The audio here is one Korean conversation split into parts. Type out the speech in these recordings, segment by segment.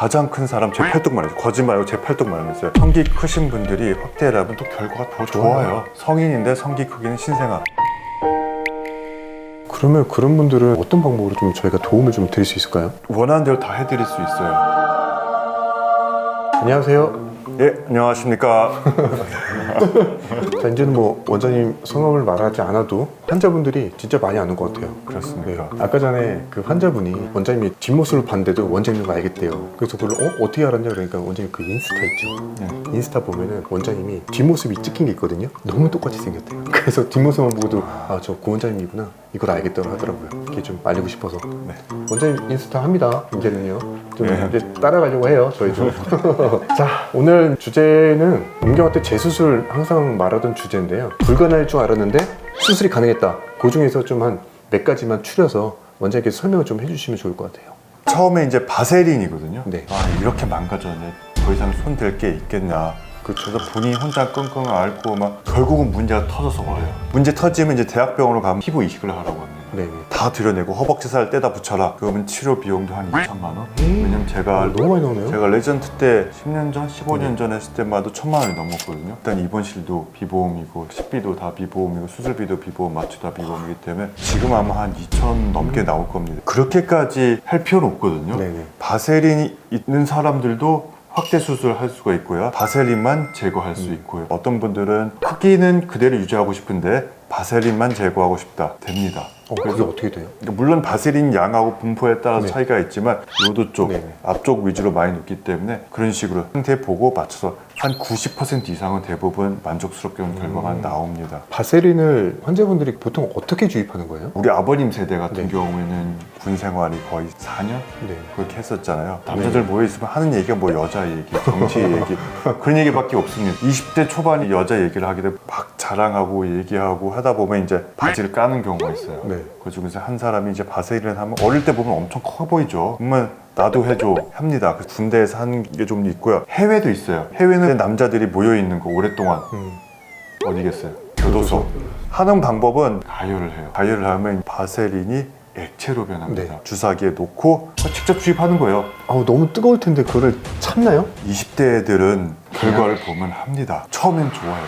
가장 큰 사람 제 팔뚝만 했어요. 거짓말 말고 제 팔뚝만 했어요. 성기 크신 분들이 확대를 하면 또 결과가 더 좋아요. 성인인데 성기 크기는 신생아. 그러면 그런 분들은 어떤 방법으로 좀 저희가 도움을 좀 드릴 수 있을까요? 원하는 대로 다 해드릴 수 있어요. 안녕하세요. 예, 안녕하십니까. 자, 이제는 뭐 원장님 성함을 말하지 않아도 환자분들이 진짜 많이 아는 것 같아요. 그렇습니까? 아까 전에 그 환자분이 원장님이 뒷모습을 봤는데도 원장님을 알겠대요. 그래서 그걸 어떻게 알았냐 그러니까 원장님 그 인스타 있죠. 네. 인스타 보면은 원장님이 뒷모습이 찍힌 게 있거든요. 너무 똑같이 생겼대요. 그래서 뒷모습만 보고도 아, 저 고 원장님이구나 이걸 알겠다고 하더라고요. 이게 좀 알리고 싶어서. 네. 원장님 인스타 합니다. 이제는요. 좀 네. 이제 따라가려고 해요. 저희 좀. 자, 오늘 주제는 은경한테 재수술 항상 말하던 주제인데요. 불가능할 줄 알았는데 수술이 가능했다. 그 중에서 좀 한 몇 가지만 추려서 원장님께서 설명을 좀 해주시면 좋을 것 같아요. 처음에 이제 바세린이거든요. 네. 아, 이렇게 망가졌네. 더 이상 손 댈 게 있겠냐. 그래서 본인이 혼자 끙끙 앓고 막 결국은 문제가 터져서 그래요. 문제 터지면 이제 대학병원으로 가면 피부 이식을 하라고 합니다. 네네. 다 들여내고 허벅지 살 떼다 붙여라. 그러면 치료 비용도 한 2천만 원? 왜냐면 제가 너무 많이 나오네요. 제가 레전트 때 10년 전, 15년 전 했을 때마다 1,000만 원이 넘었거든요. 일단 입원실도 비보험이고 식비도 다 비보험이고 수술비도 비보험, 마취 다 비보험이기 때문에 지금 아마 한 2천 넘게 나올 겁니다. 그렇게까지 할 필요는 없거든요. 네네. 바세린이 있는 사람들도 확대 수술을 할 수가 있고요. 바세린만 제거할 수 있고요. 어떤 분들은 크기는 그대로 유지하고 싶은데 바세린만 제거하고 싶다. 됩니다. 그게 어떻게 돼요? 그러니까 물론 바세린 양하고 분포에 따라서 네. 차이가 있지만 요도 쪽, 네네. 앞쪽 위주로 많이 넣기 때문에 그런 식으로 상태 보고 맞춰서 한 90% 이상은 대부분 만족스럽게 결과가 나옵니다. 바세린을 환자분들이 보통 어떻게 주입하는 거예요? 우리 아버님 세대 같은 네. 경우에는 군 생활이 거의 4년? 네. 그렇게 했었잖아요. 남자들 모여있으면 하는 얘기가 뭐 여자 얘기, 정치 얘기 그런 얘기밖에 없습니다. 20대 초반에 여자 얘기를 하게 되면 막 자랑하고 얘기하고 하다 보면 이제 바지를 까는 경우가 있어요. 네. 그 중에서 한 사람이 이제 바세린을 하면 어릴 때 보면 엄청 커 보이죠. 그러면 나도 해줘 합니다. 그 군대에서 하는 게 좀 있고요. 해외도 있어요. 해외는 남자들이 모여 있는 거 오랫동안 어디겠어요? 교도소. 하는 방법은 가열을 해요. 가열을 하면 바세린이 액체로 변합니다. 네. 주사기에 놓고 직접 주입하는 거예요. 너무 뜨거울 텐데 그거를 참나요? 20대 애들은 결과를 보면 합니다. 처음엔 좋아요.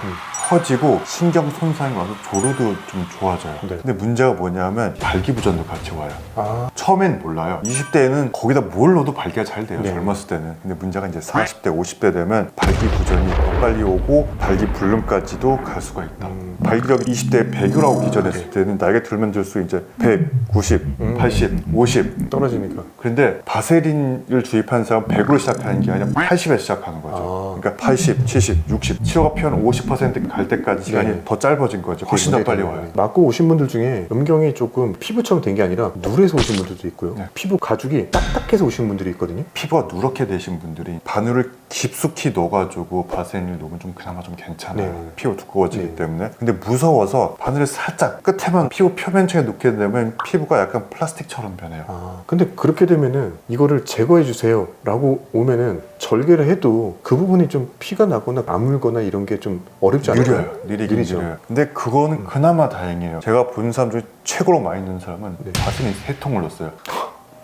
커지고 신경 손상이 와서 조류도 좀 좋아져요. 네. 근데 문제가 뭐냐면 발기부전도 같이 와요. 아, 처음엔 몰라요. 20대에는 거기다 뭘 넣어도 발기가 잘 돼요. 네. 젊었을 때는. 근데 문제가 이제 40대, 50대 되면 발기부전이 더 빨리 오고 발기불능까지도 갈 수가 있다. 발기력이 20대에 100이라고 기전했을 때는 나이가 들면 들수록 이제 100, 90, 80, 50 떨어지니까. 그런데 바세린을 주입한 사람은 100으로 시작하는 게 아니라 80에 시작하는 거죠. 그러니까 80, 70, 60 치료가 필요한 50% 갈 때까지 시간이 네. 더 짧아진 거죠. 훨씬 더 빨리 와요. 맞고 오신 분들 중에 음경이 조금 피부처럼 된 게 아니라 누래서 오신 분들도 있고요. 네. 피부 가죽이 딱딱해서 오신 분들이 있거든요. 피부가 누렇게 되신 분들이 바늘을 깊숙이 넣어가지고 바세린을 놓으면 좀 그나마 좀 괜찮아요. 네. 피부 두꺼워지기 네. 때문에. 근데 무서워서 바늘을 살짝 끝에만 피부 표면층에 놓게 되면 피부가 약간 플라스틱처럼 변해요. 근데 그렇게 되면은 이거를 제거해 주세요 라고 오면은 절개를 해도 그 부분이 좀 피가 나거나 아물거나 이런 게 좀 어렵지 않아요? 느려요. 느리긴 느리죠. 느려요. 근데 그거는 그나마 다행이에요. 제가 본 사람 중에 최고로 많이 넣은 사람은 네. 바세린 3통을 넣었어요.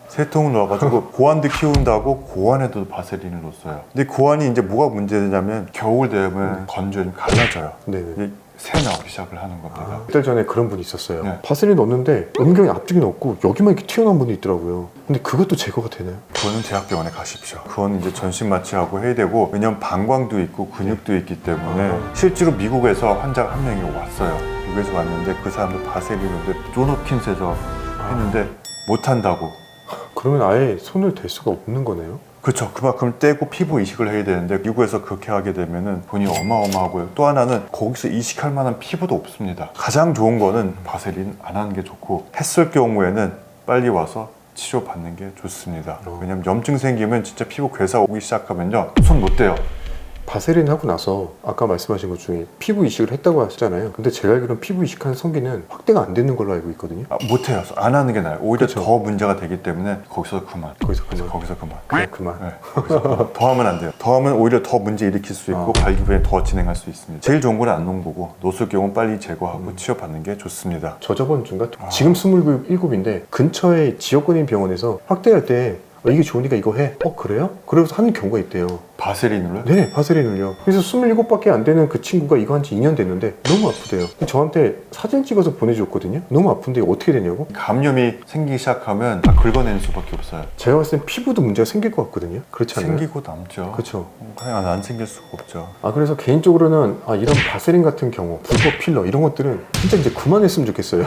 3통을 넣어가지고 고환도 키운다고 고환에도 바세린을 넣었어요. 근데 고환이 이제 뭐가 문제냐면 겨울 되면 건조해 갈라져요. 네네. 이게 새 나오기 시작을 하는 겁니다. 몇 달 전에 그런 분이 있었어요. 네. 바세린 넣었는데 음경이 앞쪽이 넣었고 여기만 이렇게 튀어나온 분이 있더라고요. 근데 그것도 제거가 되나요? 그거는 대학병원에 가십시오. 그건 이제 전신 마취하고 해야 되고 왜냐면 방광도 있고 근육도 있기 때문에 실제로 미국에서 환자가 한 명이 왔어요. 미국에서 왔는데 그 사람도 바세린인데 존홉킨스에서 했는데 못한다고. 그러면 아예 손을 댈 수가 없는 거네요? 그렇죠. 그만큼 떼고 피부 이식을 해야 되는데 미국에서 그렇게 하게 되면은 돈이 어마어마하고요. 또 하나는 거기서 이식할 만한 피부도 없습니다. 가장 좋은 거는 바세린 안 하는 게 좋고 했을 경우에는 빨리 와서 치료받는 게 좋습니다. 왜냐면 염증 생기면 진짜 피부 괴사 오기 시작하면요. 손 못 떼요. 바세린 하고 나서 아까 말씀하신 것 중에 피부 이식을 했다고 하셨잖아요. 근데 제가 알기로는 피부 이식한 성기는 확대가 안 되는 걸로 알고 있거든요. 못해요. 안 하는 게 나아요. 오히려 그쵸. 더 문제가 되기 때문에 거기서 그만. 거기서 그만. 거기서 그만. 그냥 그만. 네, 거기서 그만. 더 하면 안 돼요. 더 하면 오히려 더 문제 일으킬 수 있고 발기부에 더 진행할 수 있습니다. 제일 좋은 건 안 놓은 거고 놓을 경우는 빨리 제거하고 치료받는 게 좋습니다. 저 저번 주인가? 지금 27인데 근처에 지역권인 병원에서 확대할 때 이게 좋으니까 이거 해. 그래요? 그래서 하는 경우가 있대요. 바세린으로요? 네, 바세린을요. 그래서 27밖에 안 되는 그 친구가 이거 한 지 2년 됐는데 너무 아프대요. 저한테 사진 찍어서 보내줬거든요. 너무 아픈데 이거 어떻게 되냐고. 감염이 생기기 시작하면 다 긁어내는 수밖에 없어요. 제가 봤을 땐 피부도 문제가 생길 것 같거든요. 그렇지 않아요? 생기고 남죠. 그렇죠. 그냥 안 생길 수가 없죠. 그래서 개인적으로는 이런 바세린 같은 경우, 불법 필러 이런 것들은 진짜 이제 그만했으면 좋겠어요.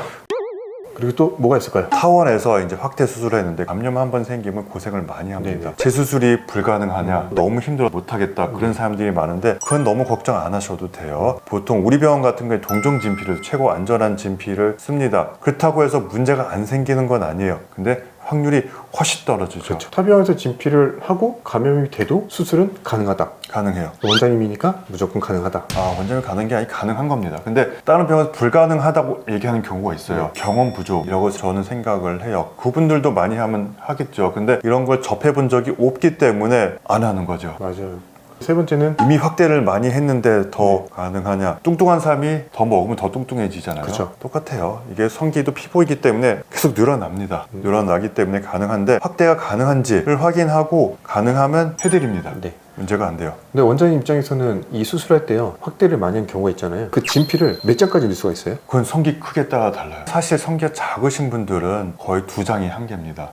그리고 또 뭐가 있을까요? 타원에서 이제 확대 수술을 했는데 감염 한 번 생기면 고생을 많이 합니다. 네네. 재수술이 불가능하냐, 너무 힘들어 못하겠다 그런 사람들이 많은데 그건 너무 걱정 안 하셔도 돼요. 보통 우리 병원 같은 경우에 동종 진피를 최고 안전한 진피를 씁니다. 그렇다고 해서 문제가 안 생기는 건 아니에요. 근데 확률이 훨씬 떨어지죠. 그렇죠. 타병원에서 진피를 하고 감염이 돼도 수술은 가능하다. 가능해요. 원장님이니까 무조건 가능하다. 원장님 가는 게 아니 가능한 겁니다. 근데 다른 병원에서 불가능하다고 얘기하는 경우가 있어요. 경험 부족이라고 저는 생각을 해요. 그분들도 많이 하면 하겠죠. 근데 이런 걸 접해본 적이 없기 때문에 안 하는 거죠. 맞아요. 세 번째는 이미 확대를 많이 했는데 더 가능하냐. 뚱뚱한 사람이 더 먹으면 더 뚱뚱해지잖아요. 그쵸. 똑같아요. 이게 성기도 피부이기 때문에 계속 늘어납니다. 늘어나기 때문에 가능한데 확대가 가능한지를 확인하고 가능하면 해드립니다. 네. 문제가 안 돼요. 근데 원장님 입장에서는 이 수술할 때요 확대를 많이 한 경우가 있잖아요. 그 진피를 몇 장까지 넣을 수가 있어요? 그건 성기 크기에 따라 달라요. 사실 성기가 작으신 분들은 거의 2장이 한계입니다.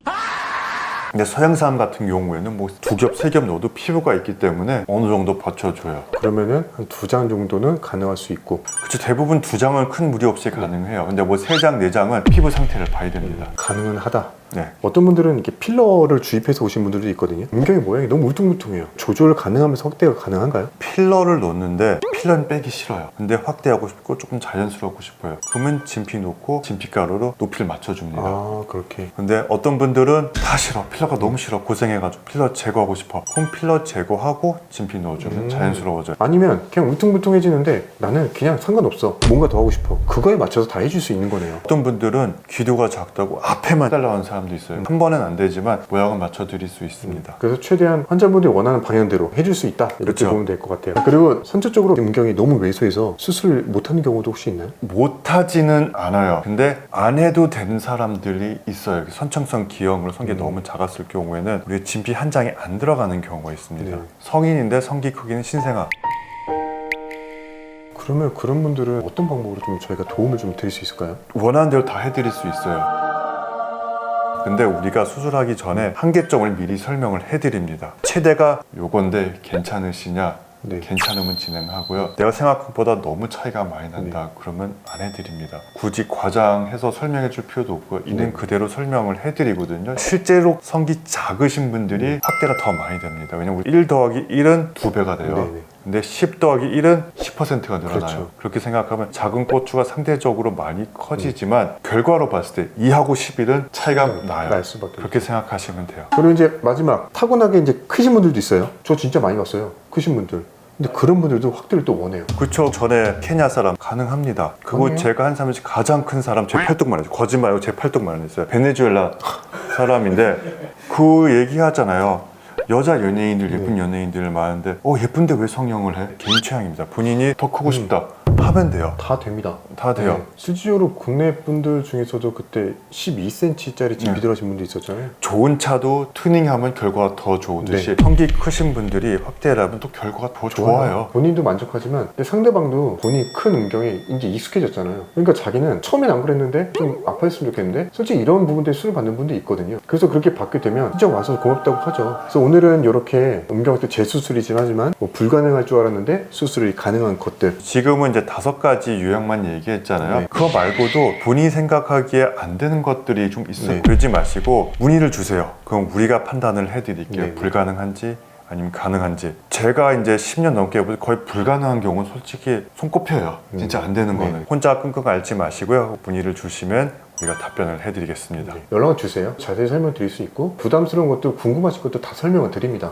근데 서양 사람 같은 경우에는 뭐 2겹, 3겹 넣어도 피부가 있기 때문에 어느 정도 버텨줘요. 그러면은 한 2장 정도는 가능할 수 있고. 그쵸, 대부분 2장은 큰 무리 없이 가능해요. 근데 뭐 3장, 4장은 피부 상태를 봐야 됩니다. 가능은 하다. 네. 어떤 분들은 이렇게 필러를 주입해서 오신 분들도 있거든요. 음경의 모양이 너무 울퉁불퉁해요. 조절 가능하면서 확대가 가능한가요? 필러를 놓는데 필러는 빼기 싫어요. 근데 확대하고 싶고 조금 자연스럽고 싶어요. 그러면 진피 놓고 진피가루로 높이를 맞춰줍니다. 그렇게. 근데 어떤 분들은 다 싫어. 필러가 너무 싫어. 고생해가지고 필러 제거하고 싶어. 그럼 필러 제거하고 진피 넣어주면 자연스러워져요. 아니면 그냥 울퉁불퉁해지는데 나는 그냥 상관없어. 뭔가 더 하고 싶어. 그거에 맞춰서 다 해줄 수 있는 거네요. 어떤 분들은 귀두가 작다고 앞에만 잘라온 사람도 있어요. 한 번은 안 되지만 모양을 맞춰드릴 수 있습니다. 그래서 최대한 환자분들이 원하는 방향대로 해줄 수 있다. 이렇게 그렇죠. 보면 될 것 같아요. 그리고 선천적으로 음경이 너무 왜소해서 수술 못하는 경우도 혹시 있나요? 못하지는 않아요. 근데 안 해도 되는 사람들이 있어요. 선천성 기형으로 성기 너무 작았을 경우에는 우리 진피 한 장이 안 들어가는 경우가 있습니다. 네. 성인인데 성기 크기는 신생아. 그러면 그런 분들은 어떤 방법으로 좀 저희가 도움을 좀 드릴 수 있을까요? 원하는 대로 다 해드릴 수 있어요. 근데 우리가 수술하기 전에 한계점을 미리 설명을 해드립니다. 최대가 요건데 괜찮으시냐? 네. 괜찮으면 진행하고요. 내가 생각한 것보다 너무 차이가 많이 난다. 그러면 안 해드립니다. 굳이 과장해서 설명해 줄 필요도 없고요. 있는 그대로 설명을 해드리거든요. 실제로 성기 작으신 분들이 확대가 더 많이 됩니다. 왜냐면 1 더하기 1은 2배가 돼요. 네네. 근데 10 더하기 1은 10%가 늘어나요. 그렇죠. 그렇게 생각하면 작은 고추가 상대적으로 많이 커지지만 결과로 봤을 때 2하고 11은 차이가 나요. 날 수밖에 그렇게 생각하시면 돼요. 그리고 이제 마지막 타고나게 이제 크신 분들도 있어요. 저 진짜 많이 봤어요. 크신 분들. 근데 그런 분들도 확대를 또 원해요. 그렇죠. 전에 케냐 사람 가능합니다. 그거 가능해요? 제가 한 사람 중에 가장 큰 사람 제 팔뚝만 했어요. 거짓말이고 제 팔뚝만 했어요. 베네수엘라 사람인데 그 얘기하잖아요. 여자 연예인들 예쁜 연예인들 많은데 예쁜데 왜 성형을 해? 개인 취향입니다. 본인이 더 크고 싶다 하면 돼요. 다 됩니다. 다 돼요. 네. 실질적으로 국내 분들 중에서도 그때 12cm짜리 진피 들어가신 분도 있었잖아요. 좋은 차도 튜닝하면 결과가 더 좋으듯이 성기 크신 분들이 확대를 하면 또 결과가 더 좋아요. 본인도 만족하지만 근데 상대방도 본인이 큰 음경에 이제 익숙해졌잖아요. 그러니까 자기는 처음엔 안 그랬는데 좀 아파했으면 좋겠는데 솔직히 이런 부분들에 수술 받는 분도 있거든요. 그래서 그렇게 받게 되면 진짜 와서 고맙다고 하죠. 그래서 오늘은 이렇게 음경도 재수술이긴 하지만 뭐 불가능할 줄 알았는데 수술이 가능한 것들. 지금은 이제 5가지 유형만 얘기했잖아요. 네. 그거 말고도 본인이 생각하기에 안 되는 것들이 좀 있어요. 네. 그러지 마시고 문의를 주세요. 그럼 우리가 판단을 해드릴게요. 네. 불가능한지 아니면 가능한지. 제가 이제 10년 넘게 해보고 거의 불가능한 경우는 솔직히 손꼽혀요. 진짜 안 되는 거는. 혼자 끙끙 앓지 마시고요. 문의를 주시면 우리가 답변을 해드리겠습니다. 연락을 주세요. 자세히 설명드릴 수 있고 부담스러운 것도 궁금하신 것도 다 설명을 드립니다.